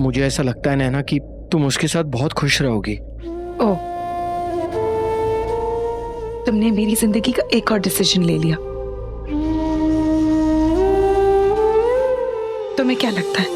मुझे ऐसा लगता है नैना कि तुम उसके साथ बहुत खुश रहोगी। ओह, तुमने मेरी जिंदगी का एक और डिसीजन ले लिया। तुम्हें क्या लगता है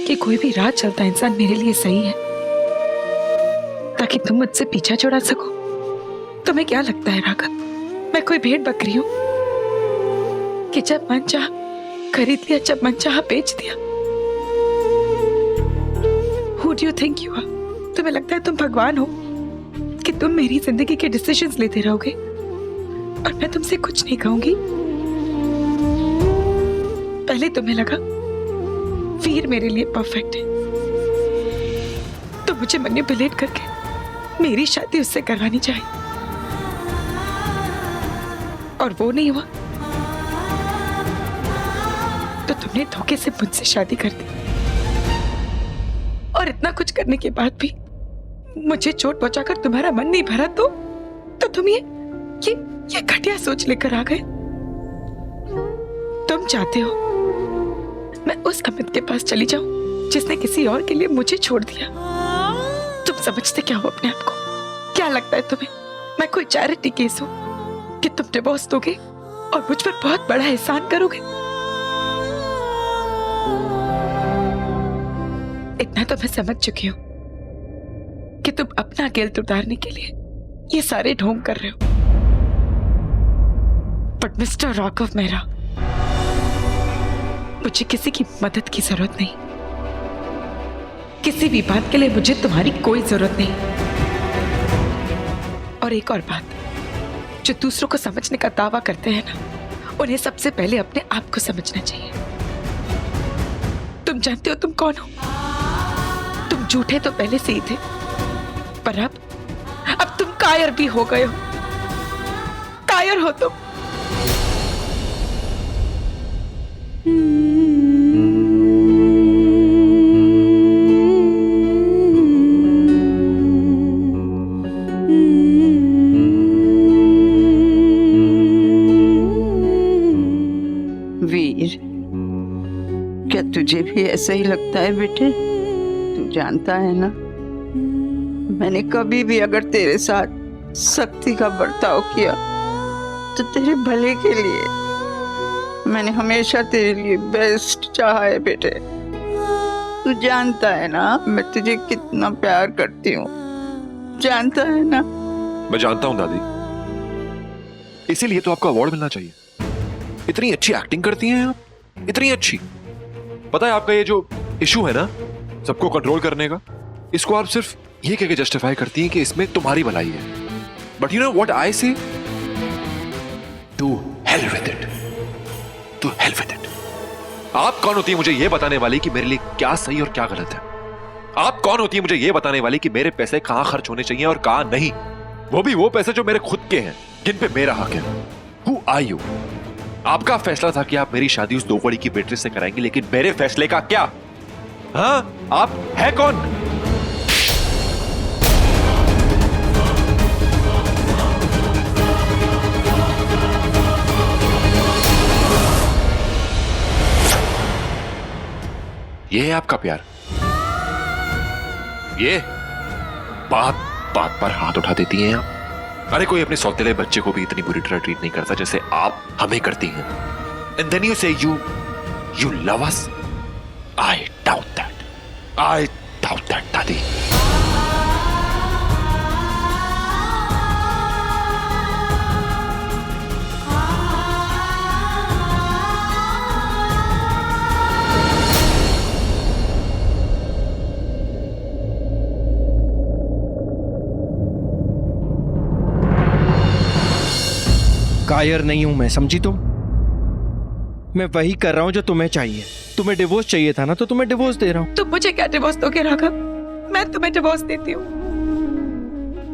कि कोई भी राह चलता इंसान मेरे लिए सही है ताकि तुम मुझसे पीछा छुड़ा सको? तुम्हें क्या लगता है राघव, मैं कोई भेड़ बकरी हूं कि जब मन चाह खरीद लिया, जब मन चाह बेच दिया? Who do you think you are? तुम्हें लगता है तुम भगवान हो कि तुम मेरी जिंदगी के डिसीजंस लेते रहोगे और मैं तुमसे कुछ नहीं कहूंगी? पहले तुम्हें लगा वीर मेरे लिए परफेक्ट है तो मुझे मैनिपुलेट करके मेरी शादी उससे करवानी चाहिए, और वो नहीं हुआ तो तुमने धोखे से मुझसे शादी कर दी। और इतना कुछ करने के बाद भी मुझे चोट पहुंचाकर तुम्हारा मन नहीं भरा तो तुम ये घटिया सोच लेकर आ गए। तुम चाहते हो मैं उस अमित के पास चली जाऊं जिसने किसी और के लिए मुझे छोड़ दिया। तुम समझते क्या हो अपने आप को? क्या लगता है तुम्हें मैं कोई चैरिटी केस हूं कि तुम डिवोर्स दोगे और मुझ पर बहुत बड़ा एहसान करोगे? इतना तो मैं समझ चुकी हूं कि तुम अपना गिल्ट उतारने के लिए ये सारे ढोंग कर रहे हो। बट मिस्टर राघव मेहरा, मुझे किसी की मदद की जरूरत नहीं। किसी भी बात के लिए मुझे तुम्हारी कोई जरूरत नहीं। और एक और बात, जो दूसरों को समझने का दावा करते हैं ना, उन्हें सबसे पहले अपने आप को समझना चाहिए। तुम जानते हो तुम कौन हो? तुम झूठे तो पहले से ही थे, पर अब तुम कायर भी हो गए हो। कायर हो तुम। वीर, क्या तुझे भी ऐसा ही लगता है बेटे? तू जानता है ना, मैंने कभी भी अगर तेरे साथ सख्ती का बर्ताव किया तो तेरे भले के लिए। मैंने हमेशा तेरे लिए बेस्ट चाहा है बेटे। तू जानता है ना मैं तुझे कितना प्यार करती हूँ, जानता है ना? मैं जानता हूँ दादी, इसीलिए तो आपको अवार्ड मिलना चाहिए। इतनी अच्छी एक्टिंग करती हैं आप, इतनी अच्छी। पता है आपका ये जो इशू है ना सबको कंट्रोल करने का, इसको आप सिर्फ ये कह के जस्टिफाई करती हैं कि इसमें तुम्हारी भलाई है। But you know what I say, to hell with it, to hell with it. आप कौन होती है मुझे ये बताने वाली कि मेरे लिए क्या सही और क्या गलत है? आप कौन होती है मुझे ये बताने वाली कि मेरे पैसे कहां खर्च होने चाहिए और कहां नहीं? वो भी वो पैसे जो मेरे खुद के हैं, जिन पे मेरा हक है। Who are you? आपका फैसला था कि आप मेरी शादी उस दोवड़ी की बेटे से कराएंगे, लेकिन मेरे फैसले का क्या? हाँ, आप है कौन? ये है आपका प्यार? ये बात बात पर हाथ उठा देती हैं आप? अरे कोई अपने सौतेले बच्चे को भी इतनी बुरी तरह ट्रीट नहीं करता जैसे आप हमें करती हैं। एंड देन यू से you love us. I doubt that, I doubt that दादी। कायर नहीं हूं मैं, समझी तुम? मैं वही कर रहा हूं जो तुम्हें चाहिए। तुम्हें डिवोर्स चाहिए था ना, तो तुम्हें डिवोर्स दे रहा हूं। तुम मुझे क्या डिवोर्स दोगे राघव? मैं तुम्हें डिवोर्स देती हूँ,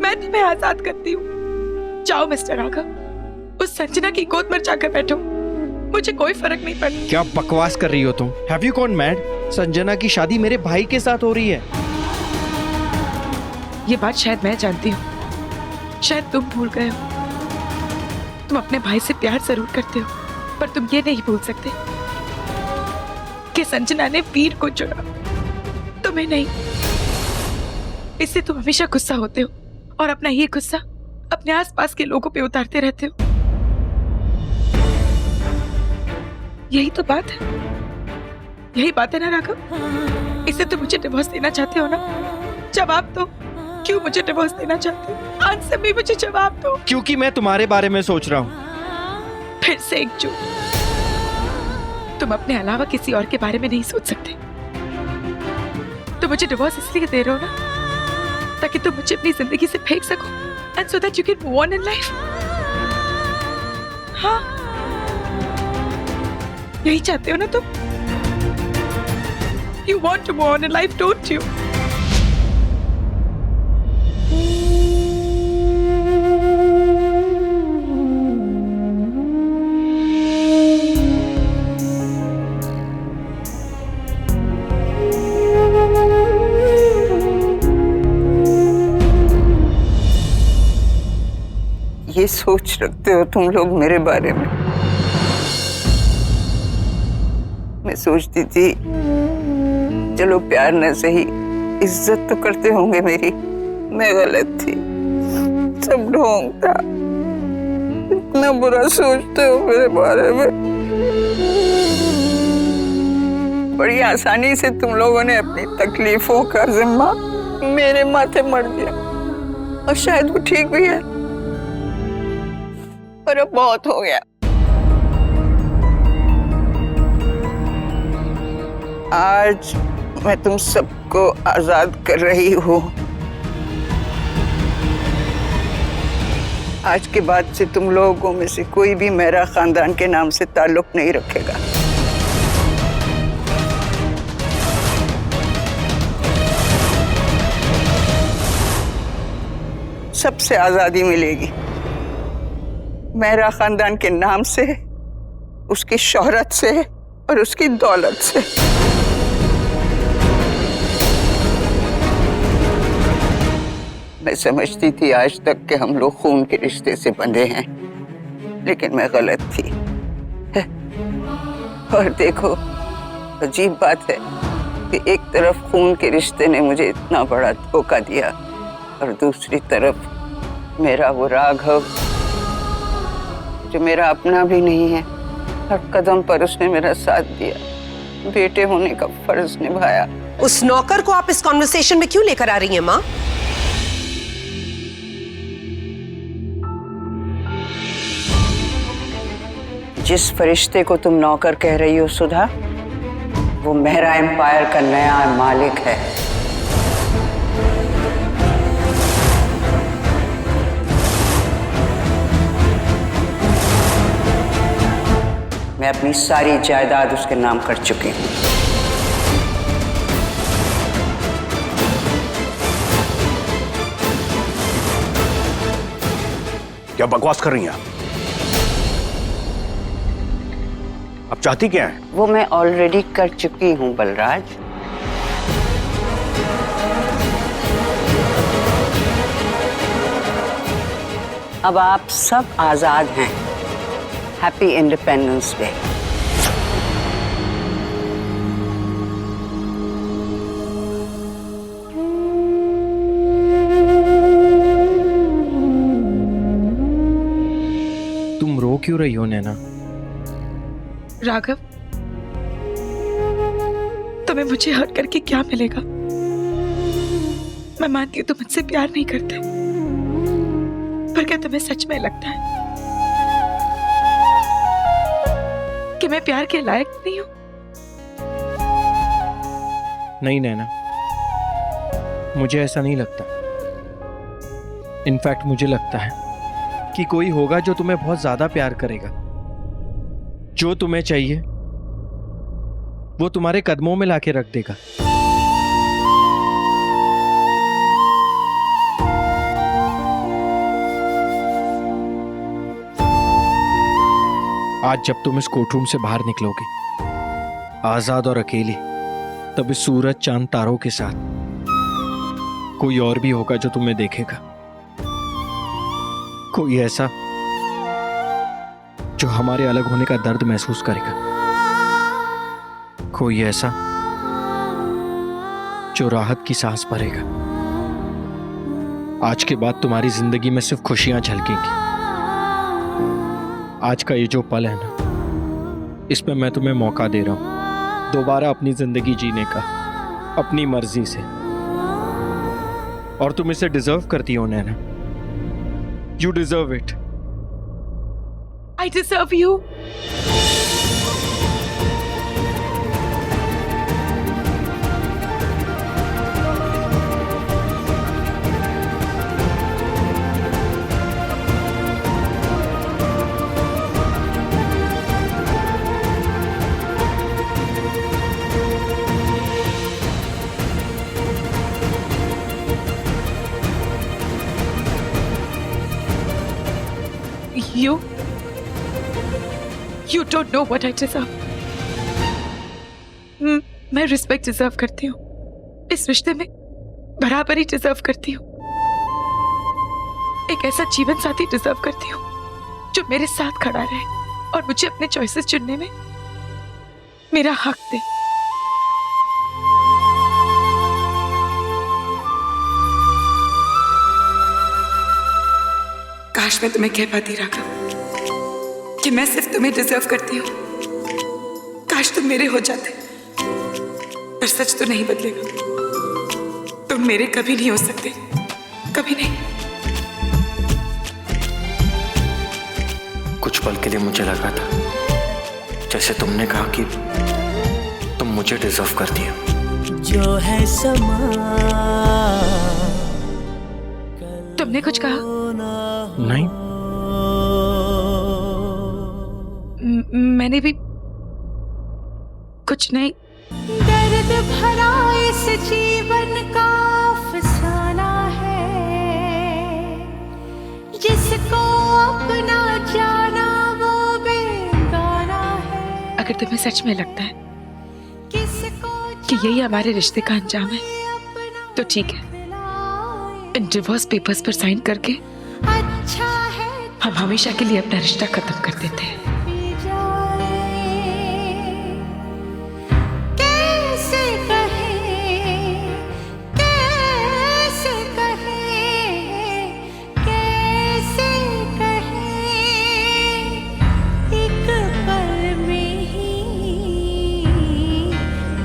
मैं तुम्हें आजाद करती हूँ। जाओ मिस्टर राघव, उस संजना की गोद में जाकर बैठो, मुझे कोई फर्क नहीं पड़ता। क्या बकवास कर रही हो तुम? Have you gone mad? Sanjana की शादी मेरे भाई के साथ हो रही है। ये बात शायद मैं जानती हूँ, शायद तुम भूल गए हो। तुम अपने भाई से प्यार जरूर करते हो, पर तुम ये नहीं भूल सकते कि संजना ने वीर को चुना। तुम्हें नहीं। इससे तुम हमेशा गुस्सा होते हो और अपना ये गुस्सा अपने आसपास के लोगों पे उतारते रहते हो। यही तो बात है, यही बात है ना राघव? इससे तुम मुझे डिवोर्स देना चाहते हो ना? जवाब दो, क्यों मुझे डिवोर्स देना चाहते हो? आंसर में मुझे जवाब दो। क्योंकि मैं तुम्हारे बारे में सोच रहा हूँ। फिर से एक झूठ। तुम अपने अलावा किसी और के बारे में नहीं सोच सकते। तुम मुझे डिवोर्स इसलिए दे रहे हो ना ताकि तुम मुझे अपनी जिंदगी से फेंक सको, and so that you can move on in life. हाँ, यही चाहते हो ना तुम? You want to move on in life, don't you? ये सोच रखते हो तुम लोग मेरे बारे में? मैं सोचती थी चलो प्यार न सही, इज्जत तो करते होंगे मेरी। मैं गलत थी, सब ढोंग था। इतना बुरा सोचते हो मेरे बारे में। बड़ी आसानी से तुम लोगों ने अपनी तकलीफों का जिम्मा मेरे माथे मर दिया, और शायद वो ठीक भी है, पर अब बहुत हो गया। आज मैं तुम सबको आजाद कर रही हूँ। आज के बाद से तुम लोगों में से कोई भी मेरा खानदान के नाम से ताल्लुक नहीं रखेगा। सबसे आजादी मिलेगी, मेरा खानदान के नाम से, उसकी शोहरत से और उसकी दौलत से। मैं समझती थी आज तक कि हम लोग खून के रिश्ते से बंधे हैं, लेकिन मैं गलत थी। और देखो, अजीब बात है कि एक तरफ खून के रिश्ते ने मुझे इतना बड़ा धोखा दिया, और दूसरी तरफ मेरा वो राघव, जो मेरा अपना भी नहीं है, हर कदम पर उसने मेरा साथ दिया, बेटे होने का फर्ज निभाया। उस नौकर को आप इस कॉन्वर्सेशन में क्यों लेकर आ रही हैं माँ? जिस फरिश्ते को तुम नौकर कह रही हो सुधा, वो मेहरा एम्पायर का नया मालिक है। मैं अपनी सारी जायदाद उसके नाम कर चुकी हूँ। क्या बकवास कर रही हैं आप चाहती क्या है? वो मैं ऑलरेडी कर चुकी हूँ बलराज। अब आप सब आजाद हैं। Happy independence day. तुम रो क्यों रही हो नैना? राघव, तुम्हें मुझे हर्ट करके क्या मिलेगा? मैं मानती हूँ तुम मुझसे प्यार नहीं करते, पर क्या तुम्हें सच में लगता है कि मैं प्यार के लायक नहीं हूँ? नहीं नैना, मुझे ऐसा नहीं लगता। इनफैक्ट मुझे लगता है कि कोई होगा जो तुम्हें बहुत ज्यादा प्यार करेगा। जो तुम्हें चाहिए वो तुम्हारे कदमों में लाके रख देगा। आज जब तुम इस कोर्टरूम से बाहर निकलोगे, आजाद और अकेली, तब इस सूरज चांद तारों के साथ कोई और भी होगा जो तुम्हें देखेगा। कोई ऐसा जो हमारे अलग होने का दर्द महसूस करेगा। कोई ऐसा जो राहत की सांस भरेगा। आज के बाद तुम्हारी जिंदगी में सिर्फ खुशियां झलकेंगी। आज का ये जो पल है ना, इसमें मैं तुम्हें मौका दे रहा हूं दोबारा अपनी जिंदगी जीने का, अपनी मर्जी से। और तुम इसे डिजर्व करती हो Naina. You deserve it. I deserve you. You don't know what I deserve. मैं रिस्पेक्ट डिजर्व करती हूँ। इस रिश्ते में बराबरी डिजर्व करती हूँ। एक ऐसा जीवन साथी डिजर्व करती हूँ जो मेरे साथ खड़ा रहे और मुझे अपने चॉइसेस चुनने में मेरा हक दे। काश मैं तुम्हें कह पाती राघव कि मैं सिर्फ तुम्हें डिजर्व करती हूँ। काश तुम मेरे हो जाते, पर सच तो नहीं बदलेगा। तुम मेरे कभी नहीं हो सकते, कभी नहीं। कुछ पल के लिए मुझे लगा था जैसे तुमने कहा कि तुम मुझे डिजर्व करती हो। जो है समा तुमने कुछ कहा? नहीं, मैंने भी कुछ नहीं। दर्द भरा इस जीवन का अफसाना है, जिसको अपना जाना वो बेगाना है। अगर तुम्हें सच में लगता है किसको कि यही हमारे रिश्ते का अंजाम है तो ठीक है, इन डिवोर्स पेपर्स पर साइन करके अच्छा है हम हमेशा के लिए अपना रिश्ता खत्म कर देते हैं। कैसे कहे एक पल में ही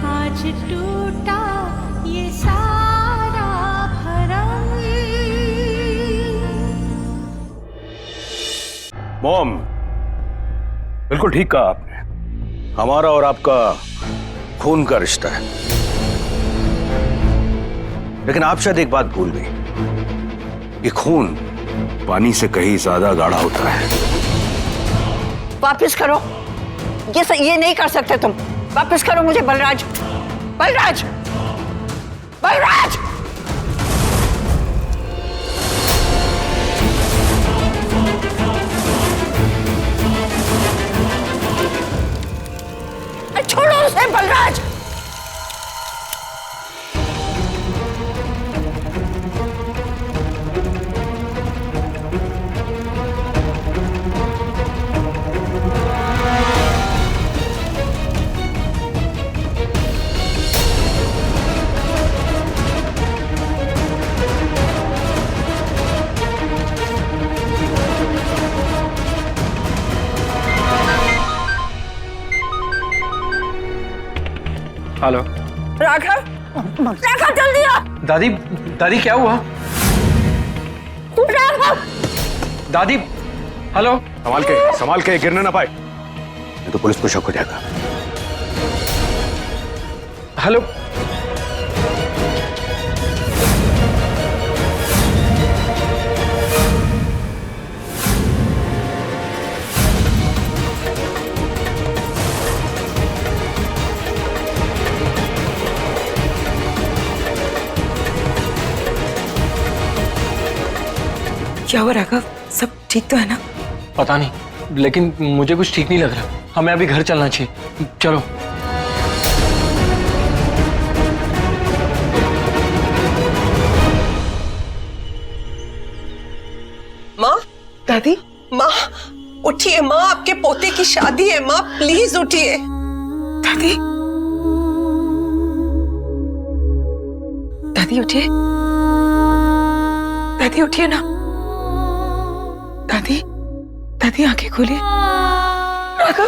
आज टूटा ये सारा भरम। मॉम, बिल्कुल ठीक कहा आपने। हमारा और आपका खून का रिश्ता है, लेकिन आप शायद एक बात भूल गई कि खून पानी से कहीं ज्यादा गाढ़ा होता है। वापस करो, ये नहीं कर सकते तुम। वापस करो मुझे बलराज, बलराज, बलराज। छोड़ो उसे बलराज। हेलो राघव, राघव जल्दी आ। दादी, दादी क्या हुआ? राघव, दादी, हेलो। संभाल के गिरने ना पाए, नहीं तो पुलिस को शक हो जाएगा। हेलो। क्या हुआ राघव? सब ठीक तो है ना? पता नहीं, लेकिन मुझे कुछ ठीक नहीं लग रहा। हमें अभी घर चलना चाहिए, चलो। माँ, दादी, माँ उठिए माँ, आपके पोते की शादी है माँ, प्लीज उठिए। दादी, दादी उठिए, दादी उठिए ना। दादी, दादी आंखें खोलिए। राघव,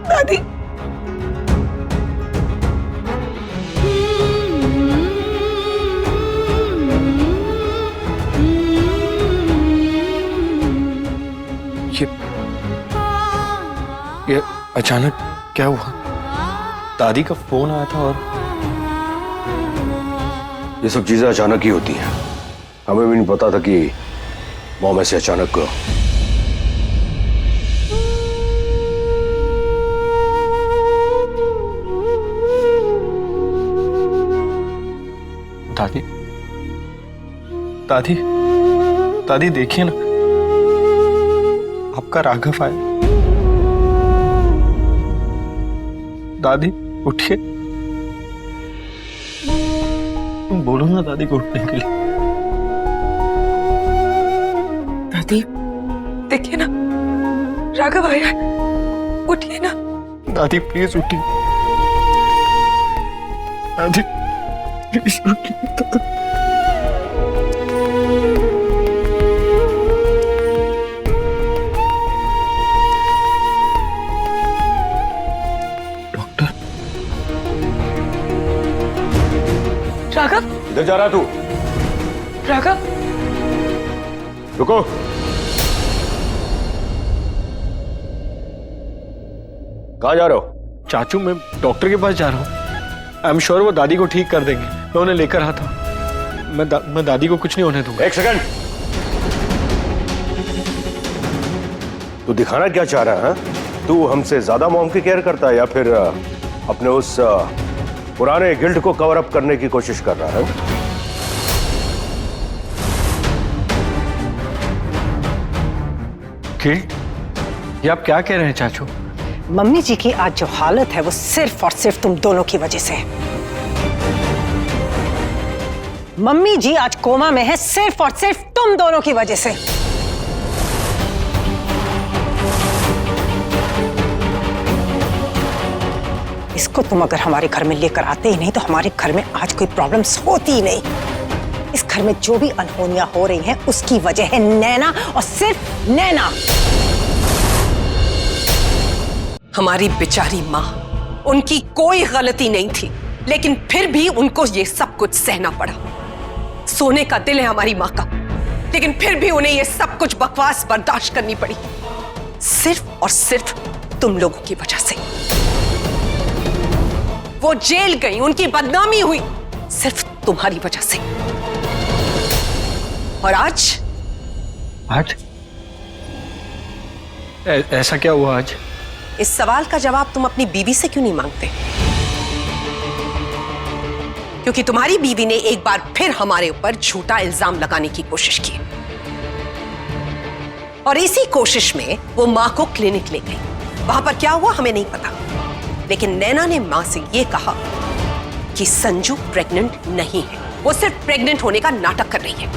दादी। ये अचानक क्या हुआ? दादी का फोन आया था और ये सब चीजें अचानक ही होती हैं। हमें भी नहीं पता था कि मॉम ऐसे अचानक दादी, दादी, दादी देखिए ना, आपका राघव आया। दादी उठिए, तुम बोलो ना दादी को उठने के लिए। दादी देखिए ना, राघव आया है, उठिए ना। दादी प्लीज उठिए, दादी प्लीज उठिए। डॉक्टर, राघव, इधर जा रहा तू? राघव, रुको। कहाँ जा रहे हो? चाचू मैं डॉक्टर के पास जा रहा हूँ। आई एम श्योर वो दादी को ठीक कर देंगे। मैं उन्हें लेकर आता हूँ। मैं दादी को कुछ नहीं होने दूंगा। एक सेकंड, तू दिखाना क्या चाह रहा है? तू हमसे ज्यादा मॉम की केयर करता है या फिर अपने उस पुराने गिल्ट को कवर अप करने की कोशिश कर रहा है? गिल्ट? ये आप क्या कह रहे हैं चाचू? मम्मी जी की आज जो हालत है वो सिर्फ और सिर्फ तुम दोनों की वजह से है। मम्मी जी आज कोमा में है सिर्फ और सिर्फ तुम दोनों की वजह से। इसको तुम अगर हमारे घर में लेकर आते ही नहीं तो हमारे घर में आज कोई प्रॉब्लम्स होती ही नहीं। इस घर में जो भी अनहोनियां हो रही हैं उसकी वजह है नैना और सिर्फ नैना। हमारी बेचारी माँ, उनकी कोई गलती नहीं थी लेकिन फिर भी उनको ये सब कुछ सहना पड़ा। सोने का दिल है हमारी माँ का, लेकिन फिर भी उन्हें ये सब कुछ बकवास बर्दाश्त करनी पड़ी, सिर्फ और सिर्फ तुम लोगों की वजह से। वो जेल गई, उनकी बदनामी हुई सिर्फ तुम्हारी वजह से। और आज ऐसा क्या हुआ आज? इस सवाल का जवाब तुम अपनी बीवी से क्यों नहीं मांगते? क्योंकि तुम्हारी बीवी ने एक बार फिर हमारे ऊपर झूठा इल्जाम लगाने की कोशिश की और इसी कोशिश में वो मां को क्लिनिक ले गई। वहां पर क्या हुआ हमें नहीं पता, लेकिन नैना ने मां से ये कहा कि संजू प्रेग्नेंट नहीं है, वो सिर्फ प्रेग्नेंट होने का नाटक कर रही है।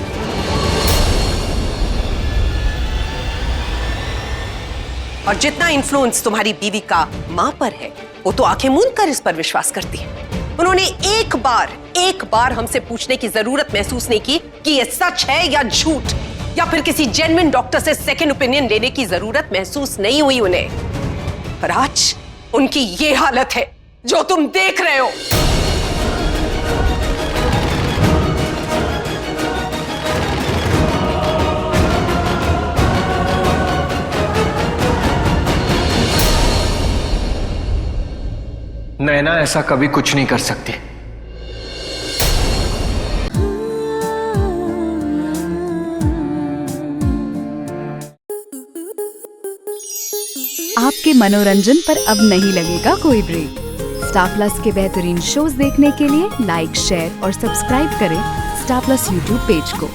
और जितना इन्फ्लुएंस तुम्हारी बीवी का मां पर है, वो तो आंखें मूंद कर इस पर विश्वास करती है। उन्होंने एक बार हमसे पूछने की जरूरत महसूस नहीं की कि ये सच है या झूठ, या फिर किसी जेन्युइन डॉक्टर से सेकंड ओपिनियन लेने की जरूरत महसूस नहीं हुई उन्हें। पर आज उनकी ये हालत है जो तुम देख रहे हो। नैना ऐसा कभी कुछ नहीं कर सकती। आपके मनोरंजन पर अब नहीं लगेगा कोई ब्रेक। स्टार प्लस के बेहतरीन शोज देखने के लिए लाइक, शेयर और सब्सक्राइब करें स्टार प्लस यूट्यूब पेज को।